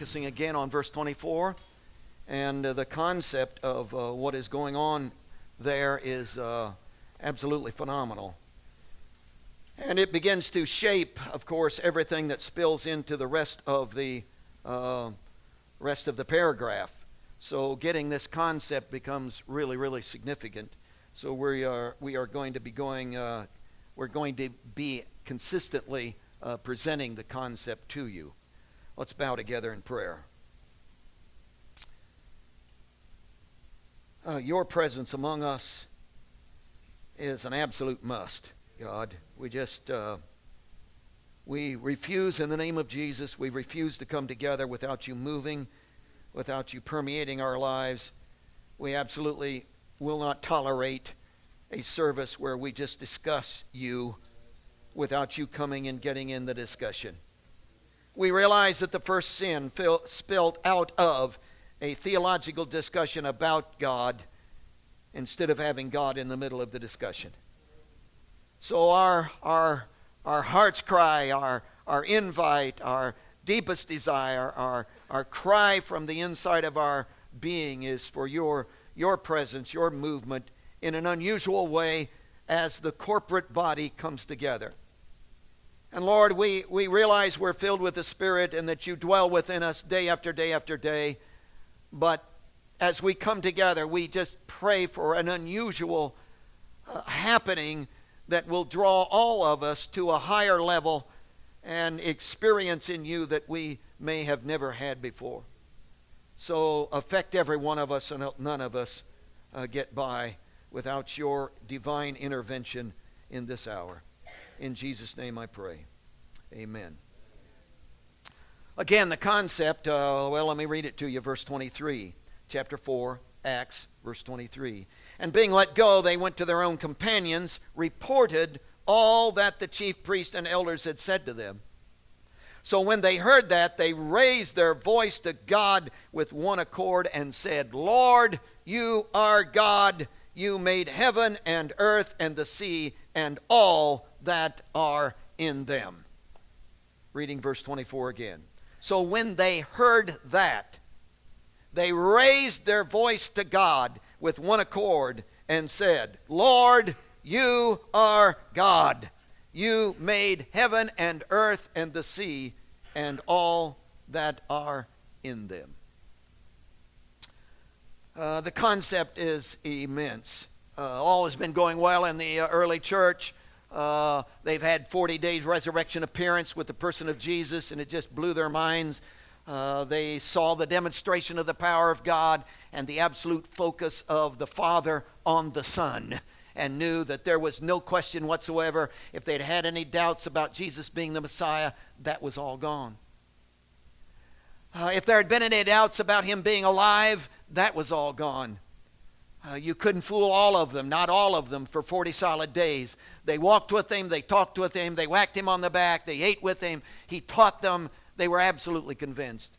focusing again on verse 24. And the concept of what is going on there is absolutely phenomenal. And it begins to shape, of course, everything that spills into the rest of the paragraph. So getting this concept becomes really, really significant. So we are going to be we're going to be consistently presenting the concept to you. Let's bow together in prayer. Your presence among us is an absolute must, God. We refuse in the name of Jesus. We refuse to come together without you moving, without you permeating our lives. We absolutely will not tolerate a service where we just discuss you without you coming and getting in the discussion. We realize that the first sin spilled out of a theological discussion about God instead of having God in the middle of the discussion. So our heart's cry, our invite, our deepest desire, our cry from the inside of our being is for your presence, your movement in an unusual way as the corporate body comes together. And Lord, we realize we're filled with the Spirit and that you dwell within us day after day after day. But as we come together, we just pray for an unusual happening that will draw all of us to a higher level and experience in you that we may have never had before. So affect every one of us and help none of us get by without your divine intervention in this hour. In Jesus' name I pray. Amen. Again, the concept, let me read it to you, verse 23. Chapter 4, Acts, verse 23. And being let go, they went to their own companions, reported all that the chief priests and elders had said to them. So when they heard that, they raised their voice to God with one accord and said, Lord, you are God. You made heaven and earth and the sea and all that are in them. Reading verse 24 again. So when they heard that, they raised their voice to God with one accord and said, Lord, you are God. You made heaven and earth and the sea and all that are in them. The concept is immense. All has been going well in the early church. They've had 40 days resurrection appearance with the person of Jesus, and it just blew their minds. They saw the demonstration of the power of God and the absolute focus of the Father on the Son, and knew that there was no question whatsoever. If they'd had any doubts about Jesus being the Messiah, that was all gone. If there had been any doubts about him being alive, that was all gone. You couldn't fool all of them, not all of them, for 40 solid days. They walked with him, they talked with him, they whacked him on the back, they ate with him, he taught them. They were absolutely convinced.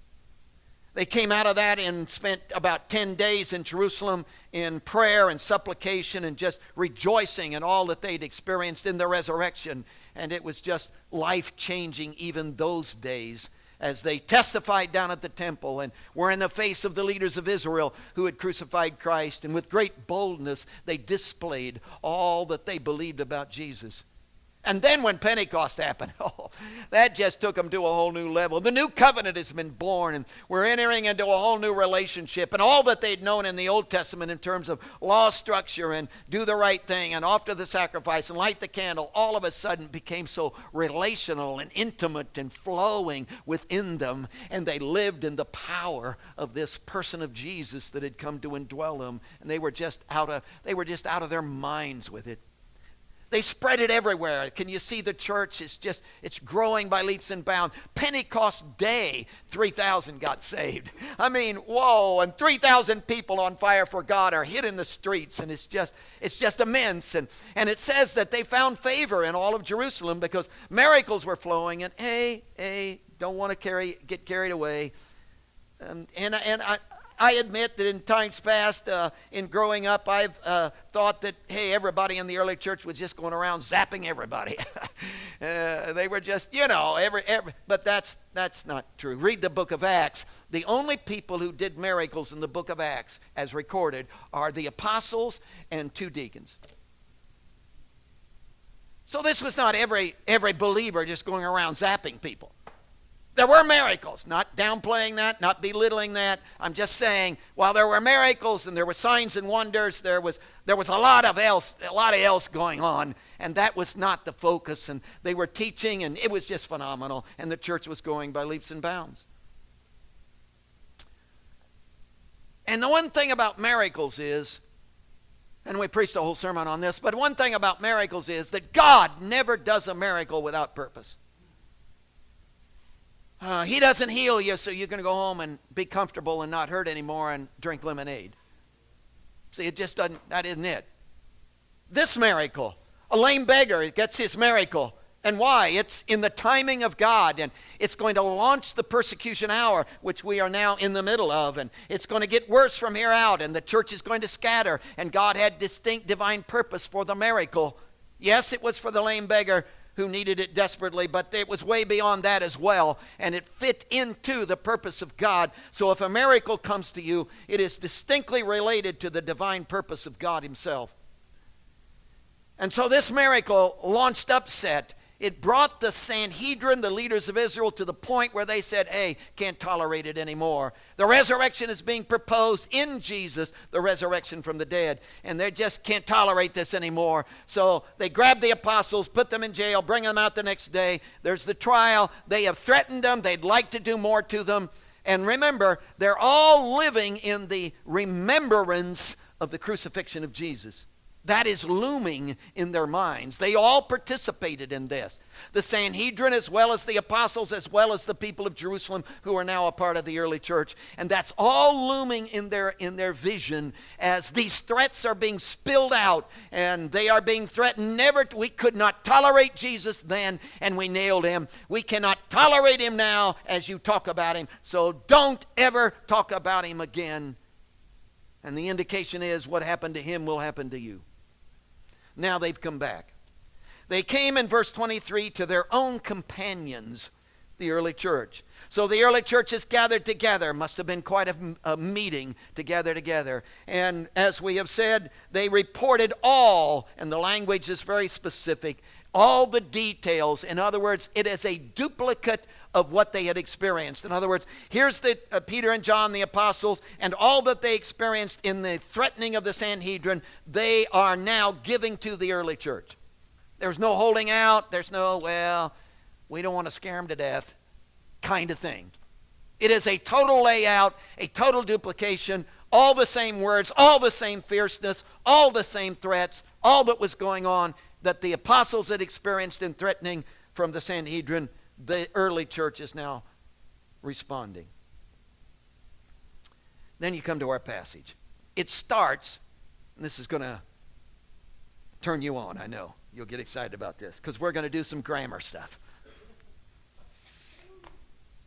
They came out of that and spent about 10 days in Jerusalem in prayer and supplication and just rejoicing in all that they'd experienced in the resurrection. And it was just life-changing even those days as they testified down at the temple and were in the face of the leaders of Israel who had crucified Christ. And with great boldness, they displayed all that they believed about Jesus. And then when Pentecost happened, that just took them to a whole new level. The new covenant has been born, and we're entering into a whole new relationship. And all that they'd known in the Old Testament in terms of law structure and do the right thing and offer the sacrifice and light the candle, all of a sudden became so relational and intimate and flowing within them. And they lived in the power of this person of Jesus that had come to indwell them. And they were just out of their minds with it. They spread it everywhere. Can you see the church? It's growing by leaps and bounds. Pentecost Day, 3,000 got saved. I mean, whoa, and 3,000 people on fire for God are hitting the streets, and it's just immense. And it says that they found favor in all of Jerusalem because miracles were flowing, and don't want to get carried away. I admit that in times past, in growing up, I've thought that, hey, everybody in the early church was just going around zapping everybody. They were just, but that's not true. Read the book of Acts. The only people who did miracles in the book of Acts, as recorded, are the apostles and 2 deacons. So this was not every believer just going around zapping people. There were miracles, not downplaying that, not belittling that. I'm just saying, while there were miracles and there were signs and wonders, there was a lot else going on, and that was not the focus. And they were teaching, and it was just phenomenal, and the church was going by leaps and bounds. And the one thing about miracles is, and we preached a whole sermon on this, but one thing about miracles is that God never does a miracle without purpose. He doesn't heal you so you're going to go home and be comfortable and not hurt anymore and drink lemonade. See, it just doesn't, that isn't it. This miracle, a lame beggar gets his miracle. And why? It's in the timing of God, and it's going to launch the persecution hour, which we are now in the middle of, and it's going to get worse from here out, and the church is going to scatter, and God had distinct divine purpose for the miracle. Yes, it was for the lame beggar who needed it desperately, but it was way beyond that as well, and it fit into the purpose of God. So if a miracle comes to you, it is distinctly related to the divine purpose of God himself. And so this miracle launched upset. It brought the Sanhedrin, the leaders of Israel, to the point where they said, hey, can't tolerate it anymore. The resurrection is being proposed in Jesus, the resurrection from the dead, and they just can't tolerate this anymore. So they grabbed the apostles, put them in jail, bring them out the next day. There's the trial. They have threatened them. They'd like to do more to them. And remember, they're all living in the remembrance of the crucifixion of Jesus. That is looming in their minds. They all participated in this. The Sanhedrin, as well as the apostles, as well as the people of Jerusalem, who are now a part of the early church. And that's all looming in their vision as these threats are being spilled out. And they are being threatened. We could not tolerate Jesus then, and we nailed him. We cannot tolerate him now as you talk about him. So don't ever talk about him again. And the indication is what happened to him will happen to you. Now they've come back. They came in verse 23 to their own companions, the early church. So the early church is gathered together. Must have been quite a meeting to gather together. And as we have said, they reported all, and the language is very specific, all the details. In other words, it is a duplicate of what they had experienced. In other words, here's Peter and John, the apostles, and all that they experienced in the threatening of the Sanhedrin, they are now giving to the early church. There's no holding out. There's no, well, we don't want to scare them to death kind of thing. It is a total layout, a total duplication, all the same words, all the same fierceness, all the same threats, all that was going on that the apostles had experienced in threatening from the Sanhedrin. The early church is now responding. Then you come to our passage. It starts, and this is going to turn you on, I know. You'll get excited about this, because we're going to do some grammar stuff.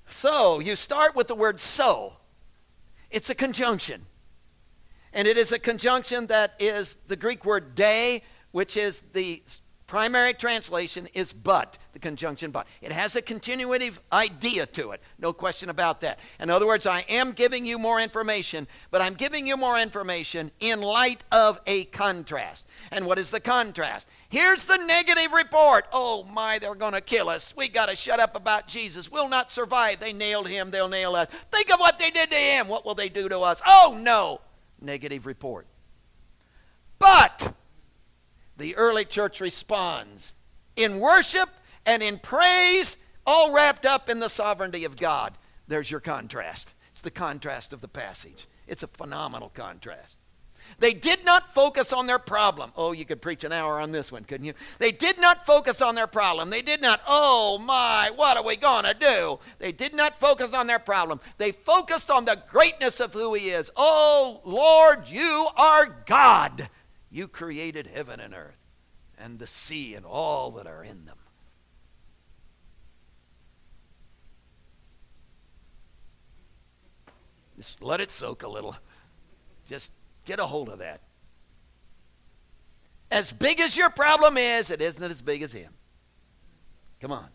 So, you start with the word so. It's a conjunction. And it is a conjunction that is the Greek word de, which is the primary translation is but, the conjunction but. It has a continuative idea to it, no question about that. In other words, I am giving you more information, but I'm giving you more information in light of a contrast. And what is the contrast? Here's the negative report. Oh my, they're going to kill us. We got to shut up about Jesus. We'll not survive. They nailed him, they'll nail us. Think of what they did to him. What will they do to us? Oh no. Negative report. But the early church responds in worship and in praise, all wrapped up in the sovereignty of God. There's your contrast. It's the contrast of the passage. It's a phenomenal contrast. They did not focus on their problem. Oh, you could preach an hour on this one, couldn't you? They did not focus on their problem. They did not, oh my, what are we going to do? They did not focus on their problem. They focused on the greatness of who he is. Oh, Lord, you are God. You created heaven and earth and the sea and all that are in them. Just let it soak a little. Just get a hold of that. As big as your problem is, it isn't as big as him. Come on.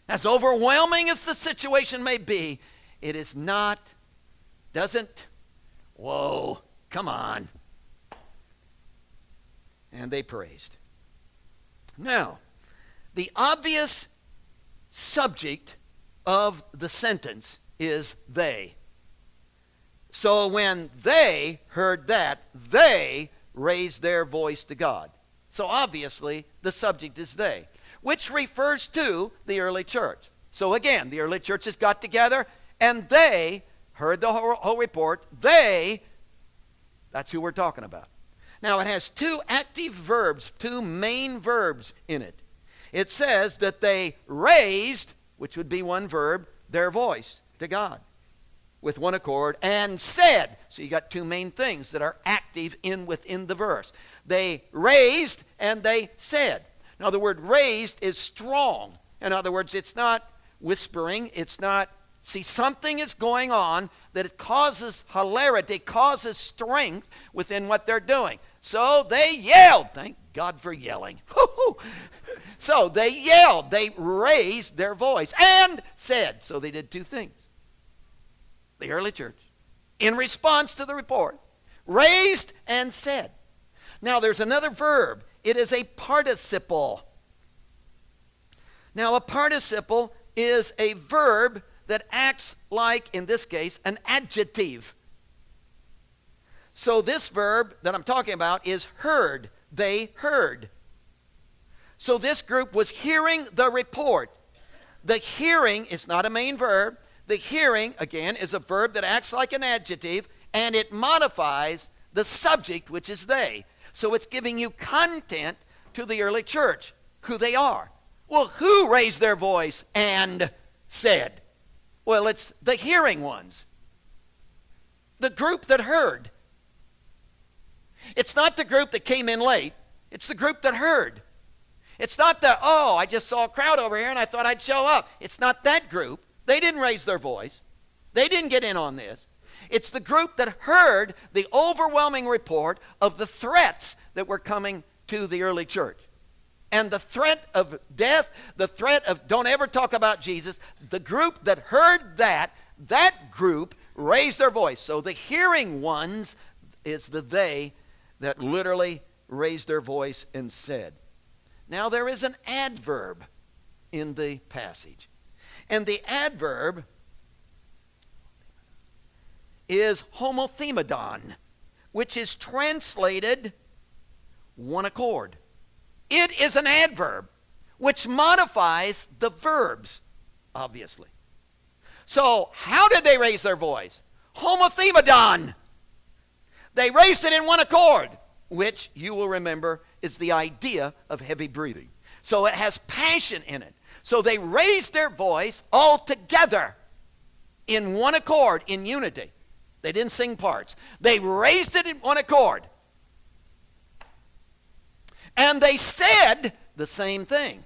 As overwhelming as the situation may be, it is not, whoa, come on. And they praised. Now, the obvious subject of the sentence is they. So when they heard that, they raised their voice to God. So obviously, the subject is they, which refers to the early church. So again, the early churches got together and they heard the whole report. That's who we're talking about. Now, it has two active verbs, two main verbs in it. It says that they raised, which would be one verb, their voice to God with one accord, and said. So you got two main things that are active within the verse. They raised and they said. Now, the word raised is strong. In other words, it's not whispering. It's not, something is going on that it causes hilarity, causes strength within what they're doing. So they yelled. Thank God for yelling. So they yelled. They raised their voice and said. So they did two things. The early church, in response to the report, raised and said. Now there's another verb. It is a participle. Now a participle is a verb that acts like, in this case, an adjective. So this verb that I'm talking about is heard. They heard. So this group was hearing the report. The hearing is not a main verb. The hearing, again, is a verb that acts like an adjective, and it modifies the subject, which is they. So it's giving you content to the early church, who they are. Well, who raised their voice and said? Well, it's the hearing ones. The group that heard. It's not the group that came in late. It's the group that heard. It's not I just saw a crowd over here and I thought I'd show up. It's not that group. They didn't raise their voice. They didn't get in on this. It's the group that heard the overwhelming report of the threats that were coming to the early church. And the threat of death, the threat of don't ever talk about Jesus, the group that heard that group raised their voice. So the hearing ones is the they that literally raised their voice and said. Now there is an adverb in the passage. And the adverb is homothemadon, which is translated one accord. It is an adverb which modifies the verbs, obviously. So how did they raise their voice? Homothemadon. They raised it in one accord, which you will remember is the idea of heavy breathing. So it has passion in it. So they raised their voice all together in one accord, in unity. They didn't sing parts. They raised it in one accord. And they said the same thing.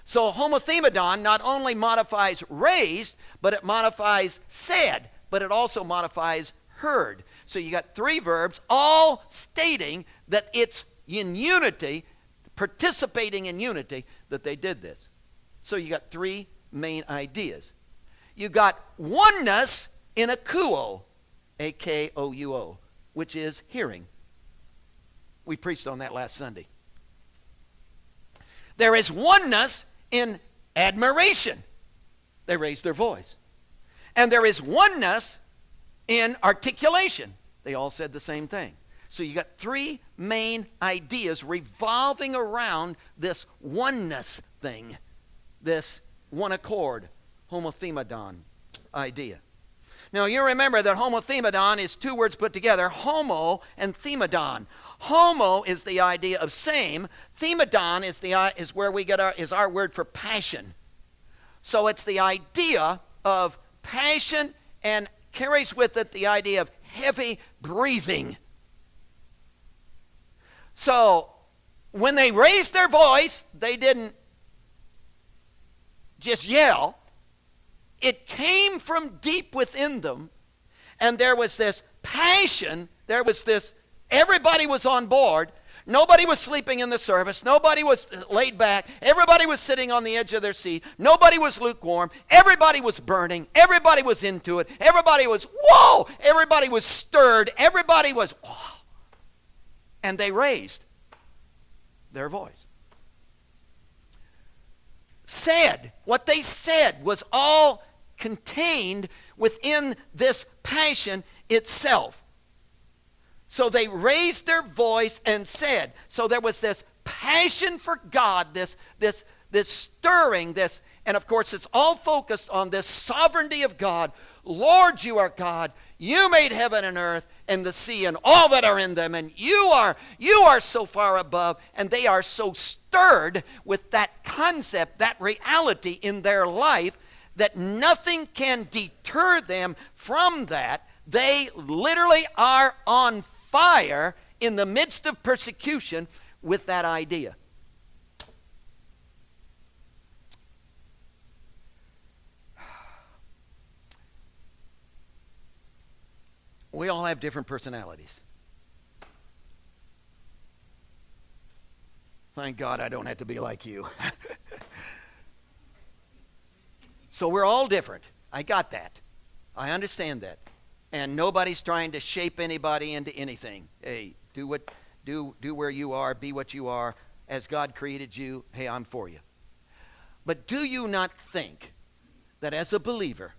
So homothemadon not only modifies raised, but it modifies said, but it also modifies heard. So you got three verbs all stating that it's in unity, participating in unity, that they did this. So you got three main ideas. You got oneness in akouo, A-K-O-U-O, which is hearing. We preached on that last Sunday. There is oneness in admiration. They raised their voice. And there is oneness in articulation. They all said the same thing. So you got three main ideas revolving around this oneness thing, this one accord, homothemadon idea. Now you remember that homothemadon is two words put together, homo and themadon. Homo is the idea of same. Themadon is where we get our word for passion. So it's the idea of passion and carries with it the idea of heavy breathing. So when they raised their voice, they didn't just yell. it came from deep within them, and there was this passion, there was this, everybody was on board. Nobody was sleeping in the service. Nobody was laid back. Everybody was sitting on the edge of their seat. Nobody was lukewarm. Everybody was burning. Everybody was into it. Everybody was, whoa! Everybody was stirred. Everybody was, wow. And they raised their voice. What they said was all contained within this passion itself. So they raised their voice and said. So there was this passion for God, this stirring, and of course it's all focused on this sovereignty of God. Lord, you are God. You made heaven and earth and the sea and all that are in them, and you are so far above, and they are so stirred with that concept, that reality in their life, that nothing can deter them from that. They literally are on fire in the midst of persecution with that idea. We all have different personalities. Thank God I don't have to be like you. So we're all different. I got that. I understand that. And nobody's trying to shape anybody into anything. Hey, do where you are, be what you are, as God created you. Hey, I'm for you. But do you not think that as a believer,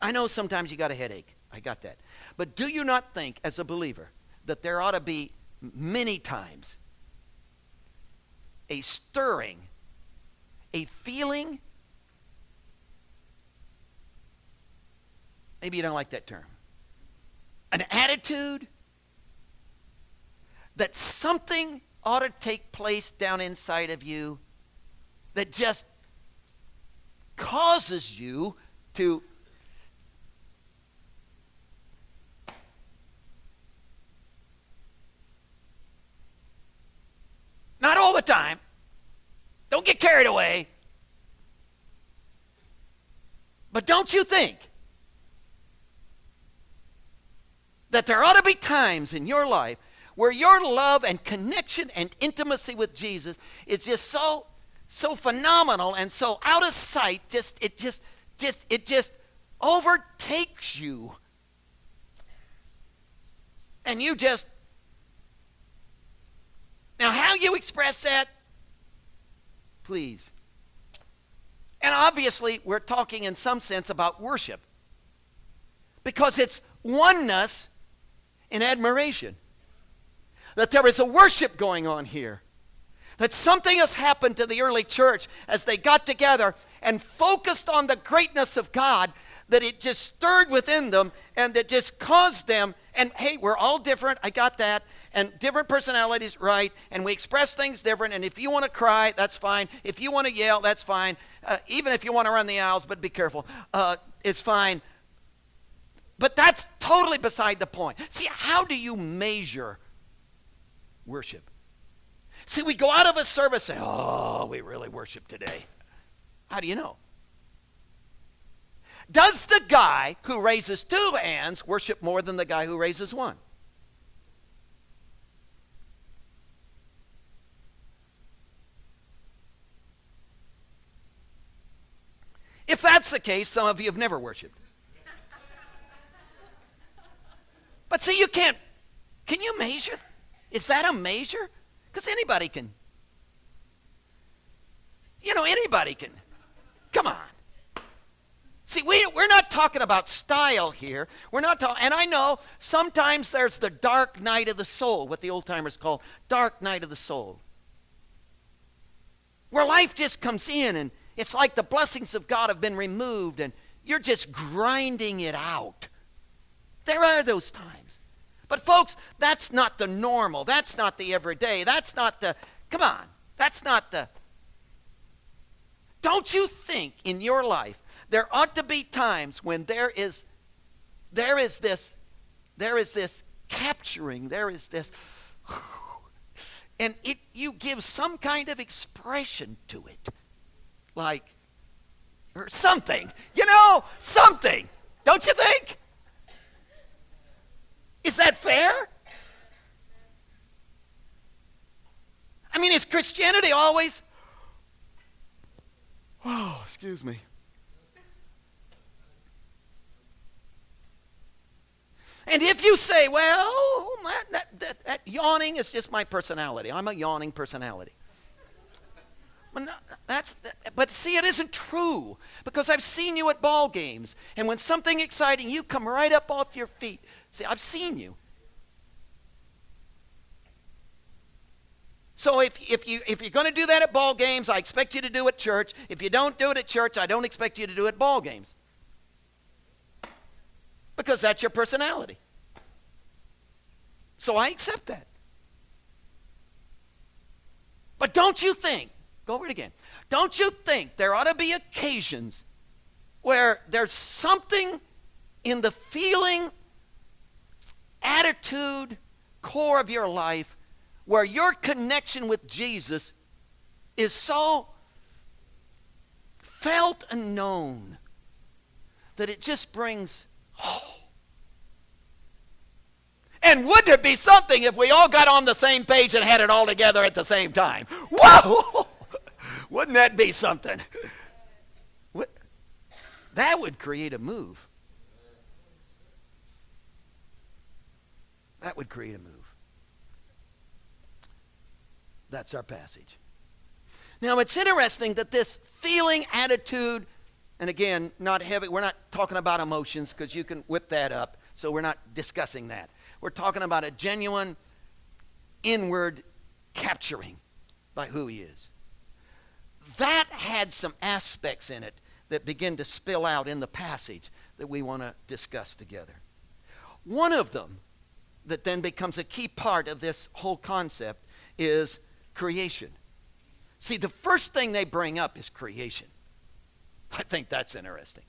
I know sometimes you got a headache. I got that. But do you not think as a believer that there ought to be many times a stirring, a feeling? Maybe you don't like that term. An attitude that something ought to take place down inside of you that just causes you to not all the time. Don't get carried away. But don't you think that there ought to be times in your life where your love and connection and intimacy with Jesus is just so phenomenal and so out of sight, it just overtakes you. And you just, now how you express that, please. And obviously we're talking in some sense about worship, because it's oneness in admiration. That there is a worship going on here. That something has happened to the early church as they got together and focused on the greatness of God, that it just stirred within them and that just caused them, and hey, we're all different, I got that, and different personalities, right, and we express things different, and if you want to cry, that's fine. If you want to yell, that's fine. Even if you want to run the aisles, but be careful, it's fine. But that's totally beside the point. See, how do you measure worship? See, we go out of a service and say, oh, we really worship today. How do you know? Does the guy who raises 2 hands worship more than the guy who raises 1? If that's the case, some of you have never worshiped. But see, you can't, can you measure? Is that a measure? Because anybody can. Anybody can. Come on. See, we're not talking about style here. We're not talking, and I know sometimes there's the dark night of the soul, what the old timers call dark night of the soul, where life just comes in and it's like the blessings of God have been removed and you're just grinding it out. There are those times. But folks, that's not the normal. That's not the everyday. That's not the, come on, that's not the. Don't you think in your life there ought to be times when there is this capturing, there is this, and you give some kind of expression to it. Like, or something. Something. Don't you think? Is that fair? I mean, is Christianity always, oh, excuse me. And if you say, well, that yawning is just my personality. I'm a yawning personality. But see, it isn't true, because I've seen you at ball games, and when something exciting, you come right up off your feet. See, I've seen you. So if you're going to do that at ball games, I expect you to do it at church. If you don't do it at church, I don't expect you to do it at ball games, because that's your personality. So I accept that. But don't you think, go over it again, don't you think there ought to be occasions where there's something in the feeling, attitude, core of your life where your connection with Jesus is so felt and known that it just brings, oh. And wouldn't it be something if we all got on the same page and had it all together at the same time? Whoa! Wouldn't that be something? That would create a move. That would create a move. That's our passage. Now, it's interesting that this feeling, attitude, and again, not heavy, we're not talking about emotions, because you can whip that up, so we're not discussing that. We're talking about a genuine inward capturing by who he is. That had some aspects in it that begin to spill out in the passage that we want to discuss together. One of them that then becomes a key part of this whole concept is creation. See, the first thing they bring up is creation. I think that's interesting.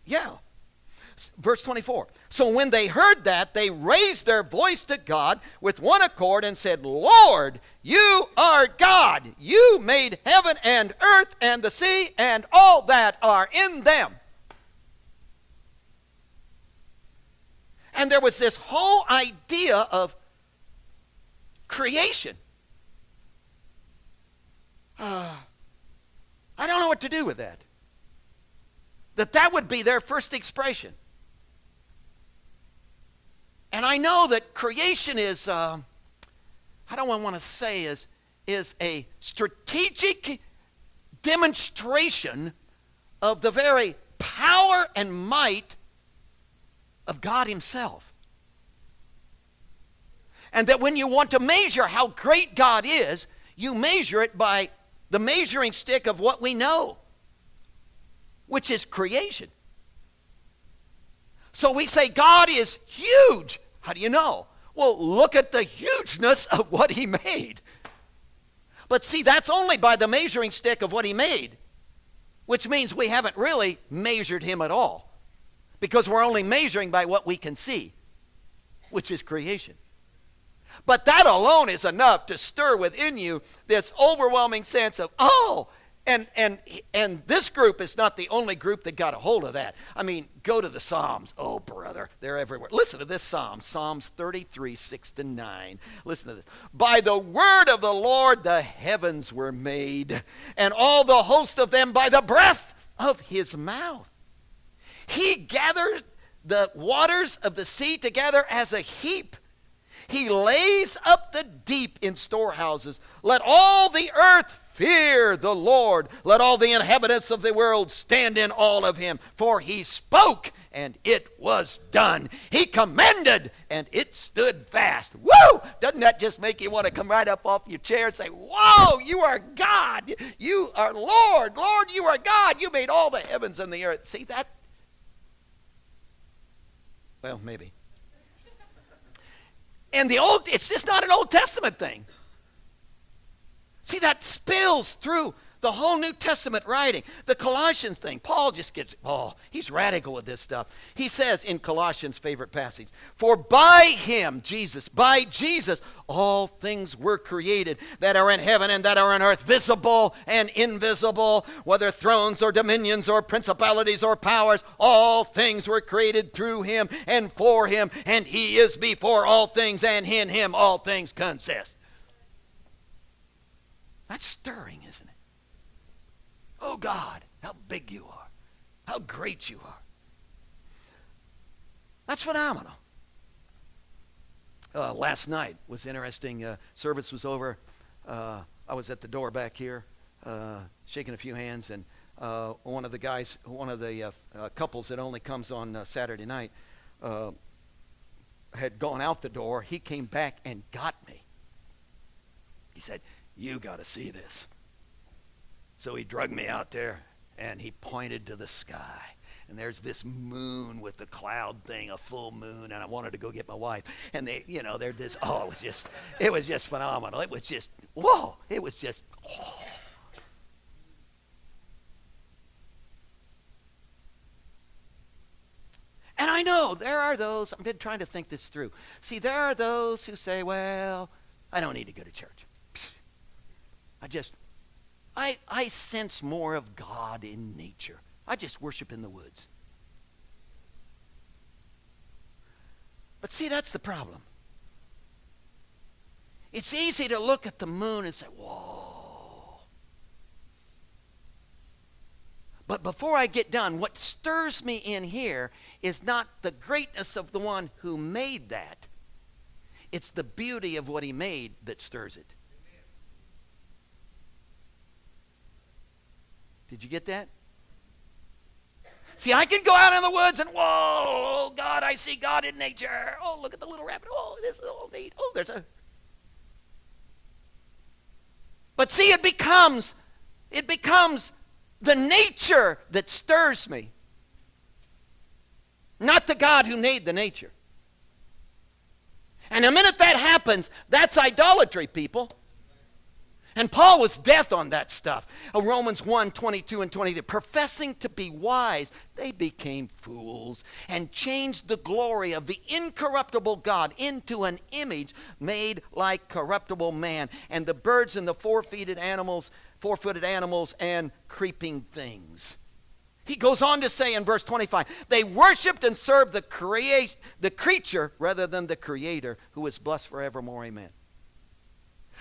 Yeah. Verse 24. So when they heard that, they raised their voice to God with one accord and said, Lord, you are God. You made heaven and earth and the sea and all that are in them. And there was this whole idea of creation. I don't know what to do with that. That would be their first expression. And I know that creation is, I don't want to say is a strategic demonstration of the very power and might of God himself. And that when you want to measure how great God is, you measure it by the measuring stick of what we know, which is creation. So we say God is huge. How do you know? Well, look at the hugeness of what he made. But see, that's only by the measuring stick of what he made, which means we haven't really measured him at all, because we're only measuring by what we can see, which is creation. But that alone is enough to stir within you this overwhelming sense of, oh, and this group is not the only group that got a hold of that. I mean, go to the Psalms. Oh, brother, they're everywhere. Listen to this Psalm, Psalms 33, 6-9. Listen to this. By the word of the Lord the heavens were made, and all the host of them by the breath of his mouth. He gathered the waters of the sea together as a heap. He lays up the deep in storehouses. Let all the earth fear the Lord. Let all the inhabitants of the world stand in awe of him. For he spoke, and it was done. He commanded, and it stood fast. Woo! Doesn't that just make you want to come right up off your chair and say, whoa, you are God. You are Lord. Lord, you are God. You made all the heavens and the earth. See that? Well, maybe. And it's just not an Old Testament thing. See, that spills through the whole New Testament writing, the Colossians thing. Paul just gets, he's radical with this stuff. He says in Colossians' favorite passage, for by him, Jesus, by Jesus, all things were created that are in heaven and that are on earth, visible and invisible, whether thrones or dominions or principalities or powers, all things were created through him and for him, and he is before all things, and in him all things consist. That's stirring, isn't it? Oh God, how big you are. How great you are. That's phenomenal. Last night was interesting. Service was over. I was at the door back here, shaking a few hands, and one of the guys, one of the couples that only comes on Saturday night, had gone out the door. He came back and got me. He said, you got to see this. So he dragged me out there, and he pointed to the sky. And there's this moon with the cloud thing, a full moon, and I wanted to go get my wife. And they're this, it was just phenomenal. It was just, whoa, it was just, oh. And I know there are those, I've been trying to think this through. See, there are those who say, well, I don't need to go to church. I sense more of God in nature. I just worship in the woods. But see, that's the problem. It's easy to look at the moon and say, whoa. But before I get done, what stirs me in here is not the greatness of the one who made that. It's the beauty of what he made that stirs it. Did you get that? See, I can go out in the woods and, whoa, God, I see God in nature. Oh, look at the little rabbit. Oh, this is all neat. Oh, there's a... But see, it becomes the nature that stirs me, not the God who made the nature. And the minute that happens, that's idolatry, people. And Paul was death on that stuff. Romans 1, 22 and 23. Professing to be wise, they became fools and changed the glory of the incorruptible God into an image made like corruptible man, and the birds and the four-footed animals and creeping things. He goes on to say in verse 25, they worshiped and served the creature rather than the Creator, who is blessed forevermore. Amen.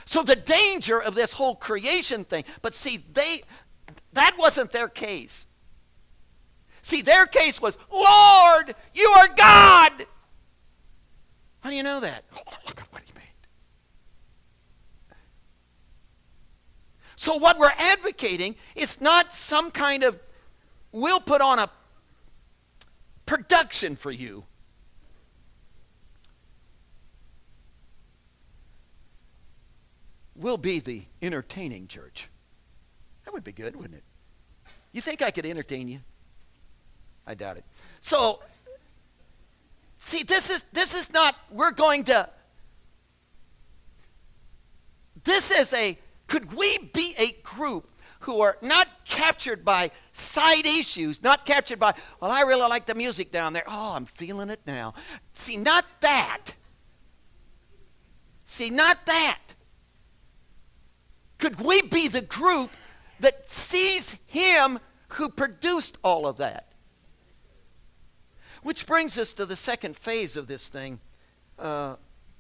So the danger of this whole creation thing, but see, that wasn't their case. See, their case was, Lord, you are God. How do you know that? Oh, look at what he made. So what we're advocating is not some kind of, we'll put on a production for you. We'll be the entertaining church. That would be good, wouldn't it? You think I could entertain you? I doubt it. So, see, this is not, could we be a group who are not captured by side issues, not captured by, well, I really like the music down there. Oh, I'm feeling it now. See, not that. See, not that. Could we be the group that sees him who produced all of that? Which brings us to the second phase of this thing,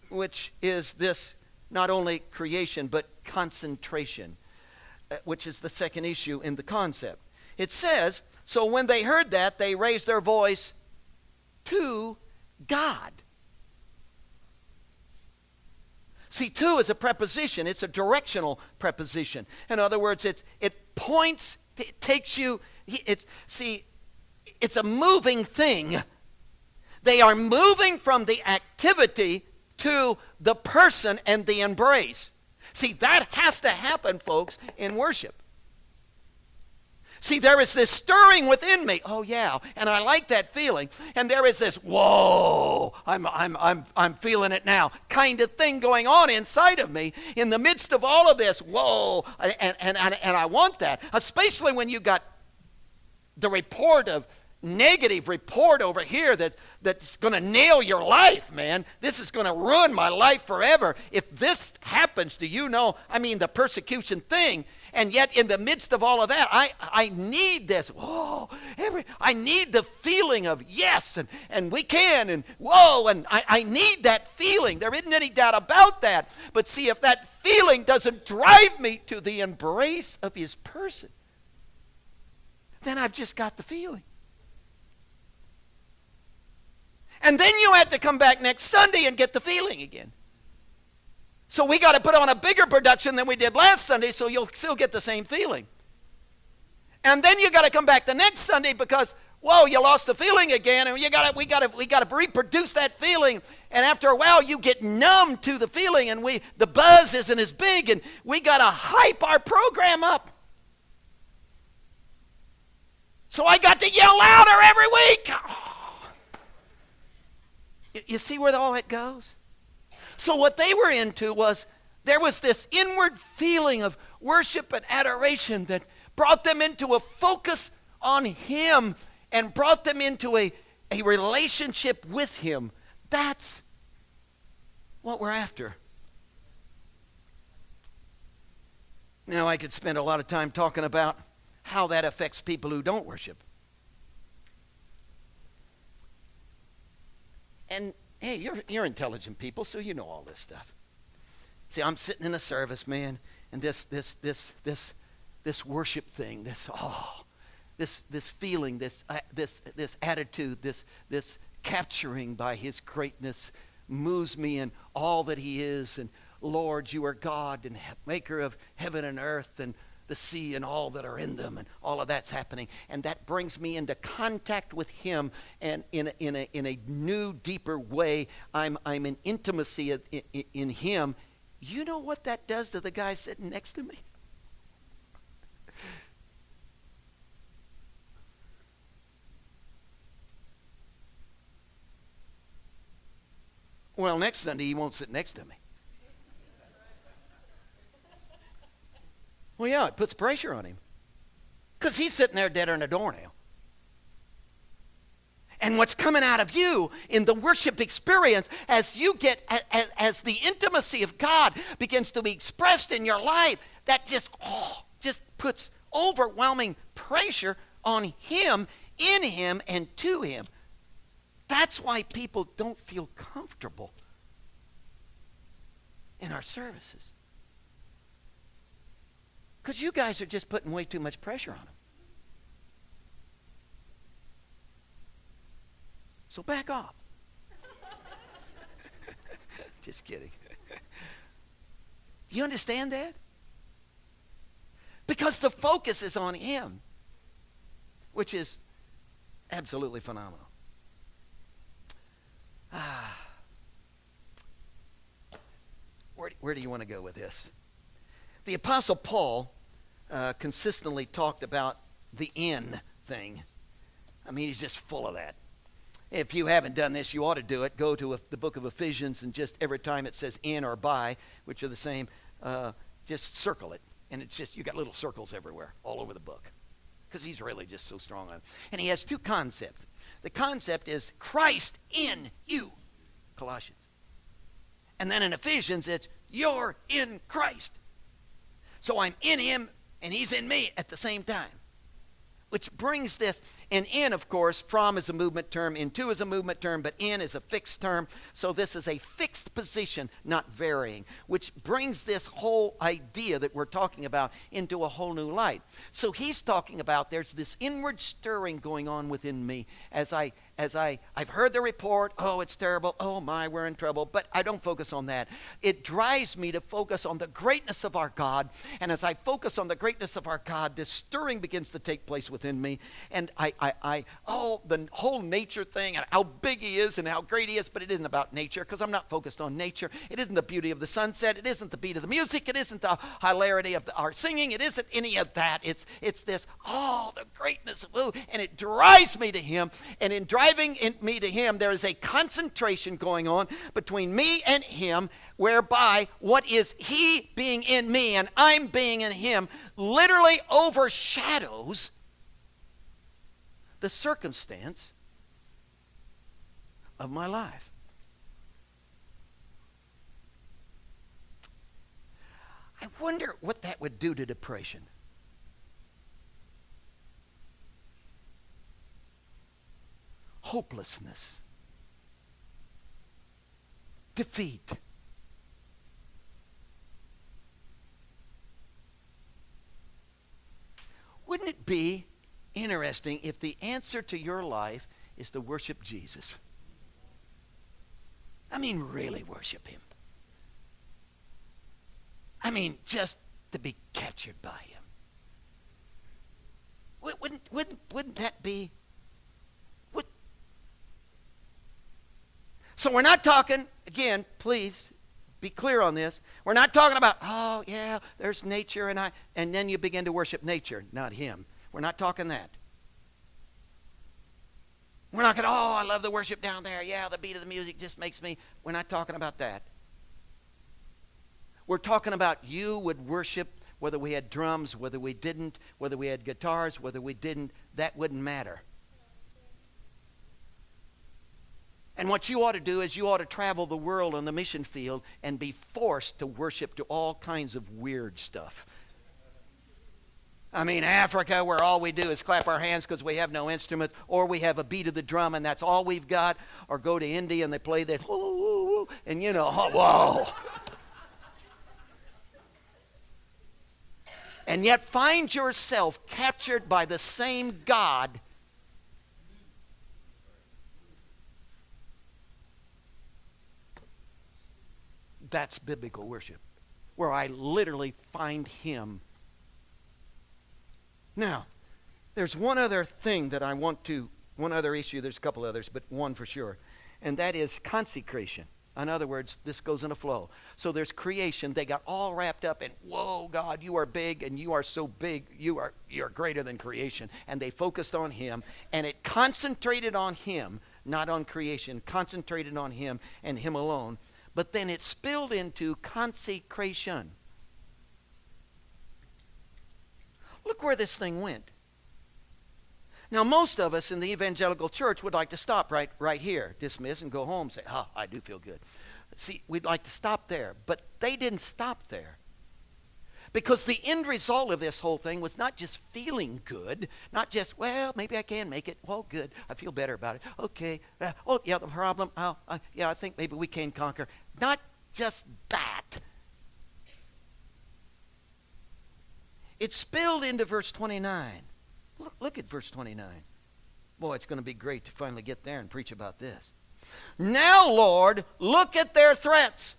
which is this not only creation but concentration, which is the second issue in the concept. It says, so when they heard that, they raised their voice to God. See, to is a preposition. It's a directional preposition. In other words, it points, it takes you, it's a moving thing. They are moving from the activity to the person and the embrace. See, that has to happen, folks, in worship. See, there is this stirring within me. Oh yeah, and I like that feeling. And there is this, whoa, I'm feeling it now, kind of thing going on inside of me in the midst of all of this. Whoa, and I want that, especially when you got the negative report over here that's going to nail your life, man. This is going to ruin my life forever. If this happens, do you know, the persecution thing. And yet in the midst of all of that, I need this. Whoa, I need the feeling of yes, and we can, and whoa, and I need that feeling. There isn't any doubt about that. But see, if that feeling doesn't drive me to the embrace of his person, then I've just got the feeling. And then you have to come back next Sunday and get the feeling again. So we got to put on a bigger production than we did last Sunday, so you'll still get the same feeling. And then you got to come back the next Sunday because, whoa, you lost the feeling again, and we got to reproduce that feeling. And after a while, you get numb to the feeling, and the buzz isn't as big, and we got to hype our program up. So I got to yell louder every week. Oh. You see where all that goes? So what they were into was, there was this inward feeling of worship and adoration that brought them into a focus on him and brought them into a relationship with him. That's what we're after. Now, I could spend a lot of time talking about how that affects people who don't worship. And hey, you're intelligent people, so you know all this stuff. See, I'm sitting in a service, man, and this worship thing, this feeling, this attitude, this capturing by his greatness moves me in all that he is. And Lord, you are God and maker of heaven and earth and the sea and all that are in them, and all of that's happening, and that brings me into contact with him, and in a new, deeper way. I'm in intimacy in him. You know what that does to the guy sitting next to me? Well, next Sunday he won't sit next to me. Well, yeah, it puts pressure on him. Because he's sitting there deader than a doornail. And what's coming out of you in the worship experience, as you get, as the intimacy of God begins to be expressed in your life, that just puts overwhelming pressure on him, in him, and to him. That's why people don't feel comfortable in our services. Because you guys are just putting way too much pressure on them. So back off. Just kidding. You understand that? Because the focus is on him, which is absolutely phenomenal. Where do you want to go with this? The Apostle Paul consistently talked about the in thing. He's just full of that. If you haven't done this, you ought to do it. Go to the book of Ephesians, and just every time it says in or by, which are the same, just circle it. And it's just, you got little circles everywhere, all over the book. Because he's really just so strong on it. And he has two concepts. The concept is Christ in you, Colossians. And then in Ephesians, it's you're in Christ. So I'm in him, and he's in me at the same time. Which brings this, and in, of course, from is a movement term, into is a movement term, but in is a fixed term. So this is a fixed position, not varying, which brings this whole idea that we're talking about into a whole new light. So he's talking about there's this inward stirring going on within me as I've heard the report, oh, it's terrible, oh my, we're in trouble, but I don't focus on that. It drives me to focus on the greatness of our God, and as I focus on the greatness of our God, this stirring begins to take place within me, and I the whole nature thing and how big he is and how great he is, but it isn't about nature because I'm not focused on nature. It isn't the beauty of the sunset. It isn't the beat of the music. It isn't the hilarity of our singing. It isn't any of that. It's this, the greatness of who, and it drives me to him. And in driving me to him, there is a concentration going on between me and him, whereby what is he being in me and I'm being in him literally overshadows the circumstance of my life. I wonder what that would do to depression. Hopelessness. Defeat. Wouldn't it be interesting if the answer to your life is to worship Jesus? I mean, really worship him. I mean, just to be captured by him. Wouldn't that be? So we're not talking, again, please be clear on this. We're not talking about, oh yeah, there's nature and then you begin to worship nature, not him. We're not talking that. We're not going, I love the worship down there. Yeah, the beat of the music just makes me. We're not talking about that. We're talking about you would worship whether we had drums, whether we didn't, whether we had guitars, whether we didn't. That wouldn't matter. And what you ought to do is you ought to travel the world on the mission field and be forced to worship to all kinds of weird stuff. I mean, Africa, where all we do is clap our hands because we have no instruments, or we have a beat of the drum and that's all we've got, or go to India and they play that, and whoa. And yet find yourself captured by the same God. That's biblical worship, where I literally find him. Now, there's one other thing that I want to, one other issue, there's a couple others, but one for sure, and that is consecration. In other words, this goes in a flow. So there's creation. They got all wrapped up in, whoa, God, you are big, and you are so big, you're greater than creation. And they focused on him, and it concentrated on him, not on creation, concentrated on him and him alone. But then it spilled into consecration. Look where this thing went. Now, most of us in the evangelical church would like to stop right here, dismiss and go home, say, I do feel good. See, we'd like to stop there. But they didn't stop there. Because the end result of this whole thing was not just feeling good, not just, well, maybe I can make it. Well, good. I feel better about it. Okay. The problem. I think maybe we can conquer. Not just that. It spilled into verse 29. Look at verse 29. Boy, it's going to be great to finally get there and preach about this. Now, Lord, look at their threats.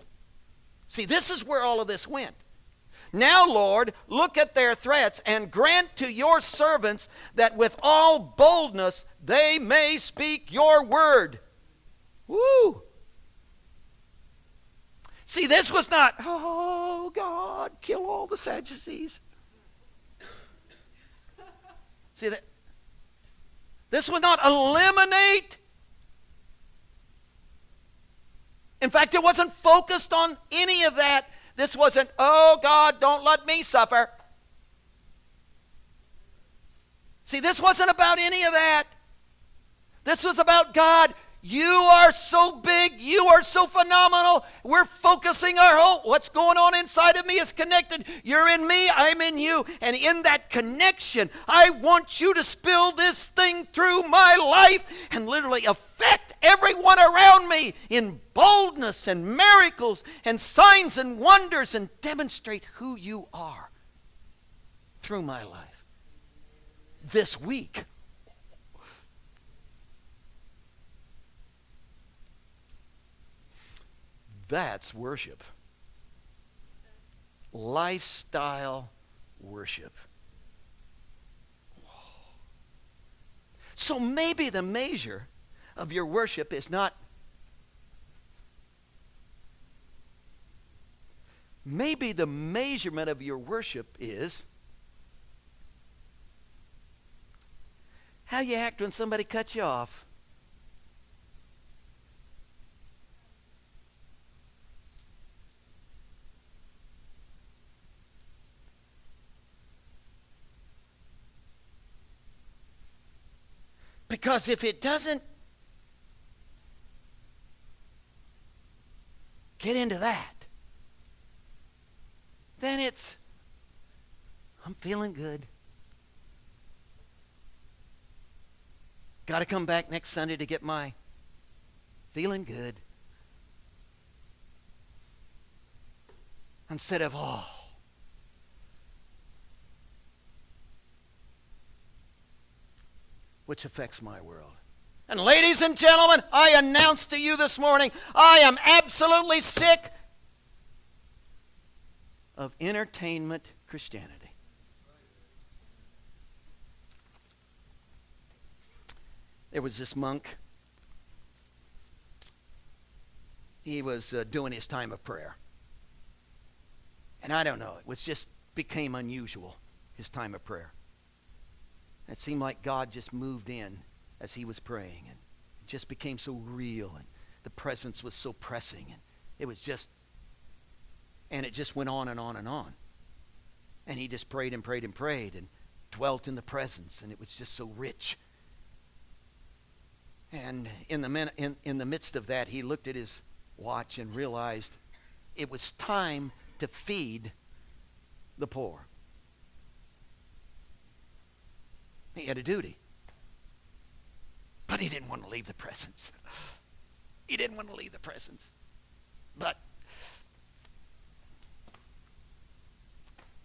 See, this is where all of this went. Now, Lord, look at their threats and grant to your servants that with all boldness they may speak your word. Woo! See, this was not, oh, God, kill all the Sadducees. See that? This would not eliminate. In fact, it wasn't focused on any of that. This wasn't, oh God, don't let me suffer. See, this wasn't about any of that. This was about God. You are so big. You are so phenomenal. We're focusing our whole, what's going on inside of me is connected. You're in me, I'm in you. And in that connection, I want you to spill this thing through my life and literally affect everyone around me in boldness and miracles and signs and wonders and demonstrate who you are through my life. This week, that's worship. Lifestyle worship. So maybe the measure of your worship is not, maybe the measurement of your worship is how you act when somebody cuts you off. Because if it doesn't get into that, then it's, I'm feeling good. Got to come back next Sunday to get my feeling good. Instead of, oh. Which affects my world. And ladies and gentlemen, I announce to you this morning, I am absolutely sick of entertainment Christianity. There was this monk. He was doing his time of prayer. And I don't know, it was just became unusual, his time of prayer. It seemed like God just moved in as he was praying, and it just became so real, and the presence was so pressing, and it was just, and it just went on and on and on. And he just prayed and prayed and prayed and dwelt in the presence, and it was just so rich. And in the midst of that, he looked at his watch and realized it was time to feed the poor. He had a duty. But he didn't want to leave the presence. He didn't want to leave the presence. But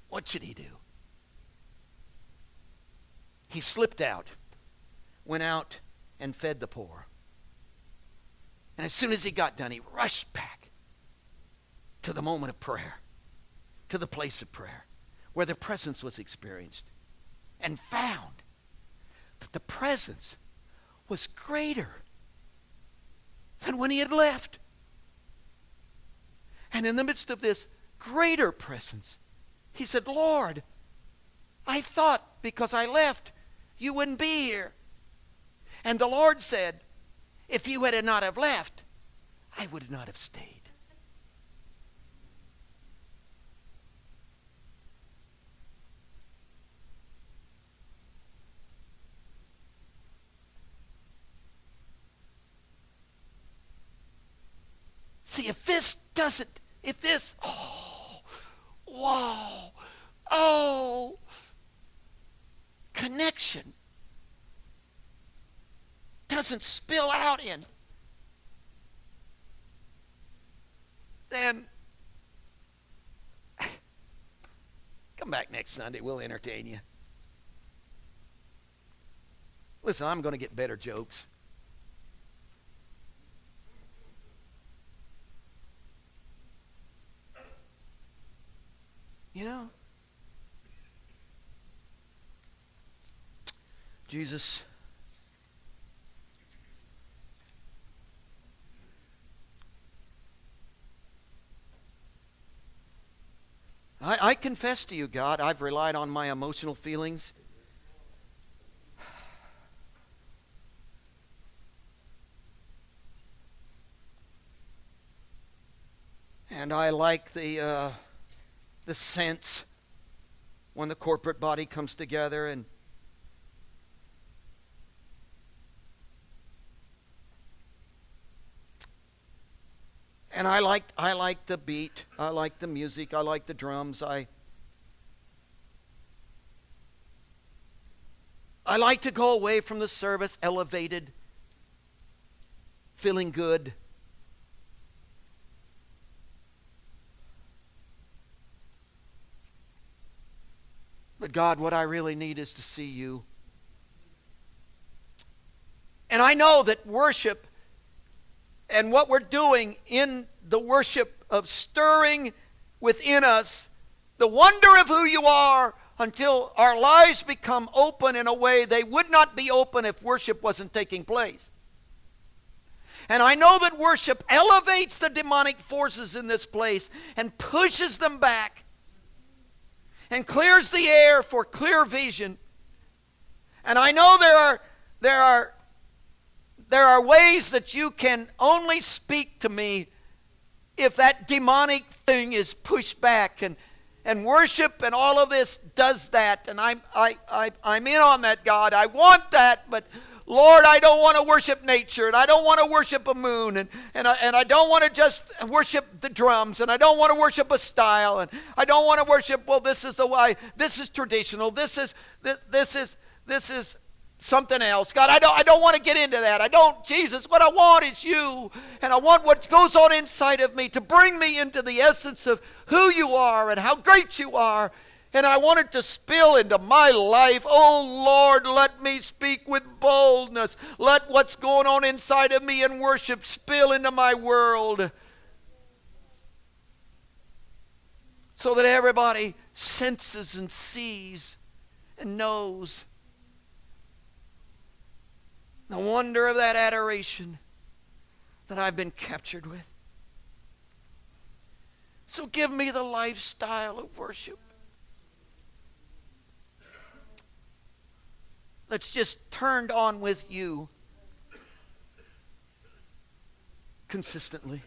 what should he do? He slipped out, went out and fed the poor. And as soon as he got done, he rushed back to the moment of prayer, to the place of prayer, where the presence was experienced, and found that the presence was greater than when he had left. And in the midst of this greater presence, he said, Lord, I thought because I left, you wouldn't be here. And the Lord said, if you had not have left, I would not have stayed. See, if this, connection doesn't spill out in, then come back next Sunday, we'll entertain you. Listen, I'm going to get better jokes. You know, Jesus, I confess to you, God, I've relied on my emotional feelings. And I like the sense when the corporate body comes together, and I like the beat, I like the music, I like the drums, I like to go away from the service elevated, feeling good. But God, what I really need is to see you. And I know that worship and what we're doing in the worship of stirring within us the wonder of who you are, until our lives become open in a way they would not be open if worship wasn't taking place. And I know that worship elevates the demonic forces in this place and pushes them back and clears the air for clear vision. And I know there are ways that you can only speak to me if that demonic thing is pushed back, and worship and all of this does that, and I'm in on that, God. I want that, but Lord, I don't want to worship nature, and I don't want to worship a moon, and I don't want to just worship the drums, and I don't want to worship a style, and I don't want to worship, well, this is the way, this is traditional, this is something else. God, I don't want to get into that. Jesus, what I want is you. And I want what goes on inside of me to bring me into the essence of who you are and how great you are. And I want it to spill into my life. Oh, Lord, let me speak with boldness. Let what's going on inside of me in worship spill into my world, so that everybody senses and sees and knows the wonder of that adoration that I've been captured with. So give me the lifestyle of worship. That's just turned on with you consistently.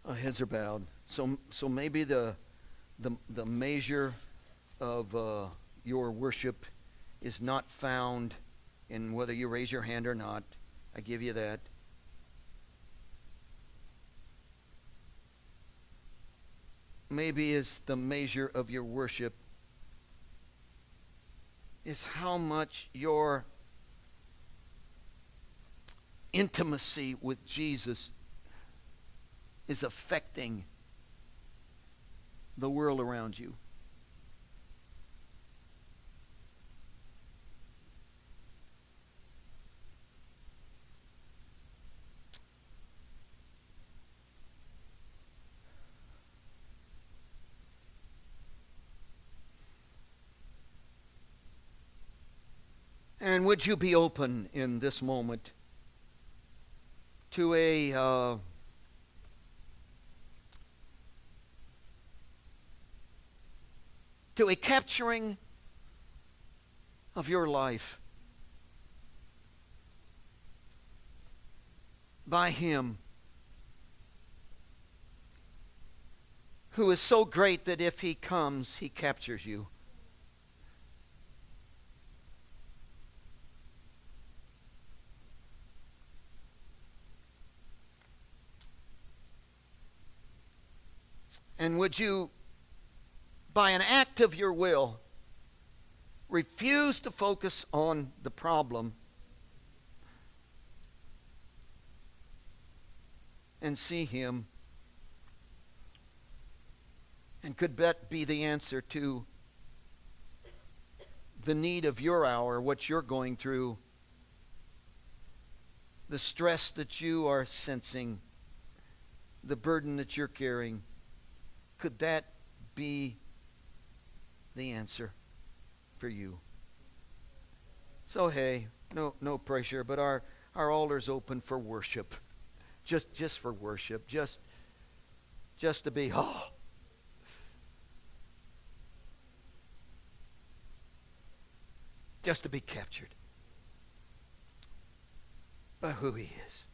Our heads are bowed. So maybe the measure of your worship is not found in whether you raise your hand or not. I give you that. Maybe is the measure of your worship is how much your intimacy with Jesus is affecting the world around you. And would you be open in this moment to a capturing of your life by Him, who is so great that if He comes, He captures you. And would you, by an act of your will, refuse to focus on the problem and see Him? And could that be the answer to the need of your hour, what you're going through, the stress that you are sensing, the burden that you're carrying? Could that be the answer for you? So hey, no pressure, but our altar's open for worship. Just for worship. Just to be just to be captured by who He is.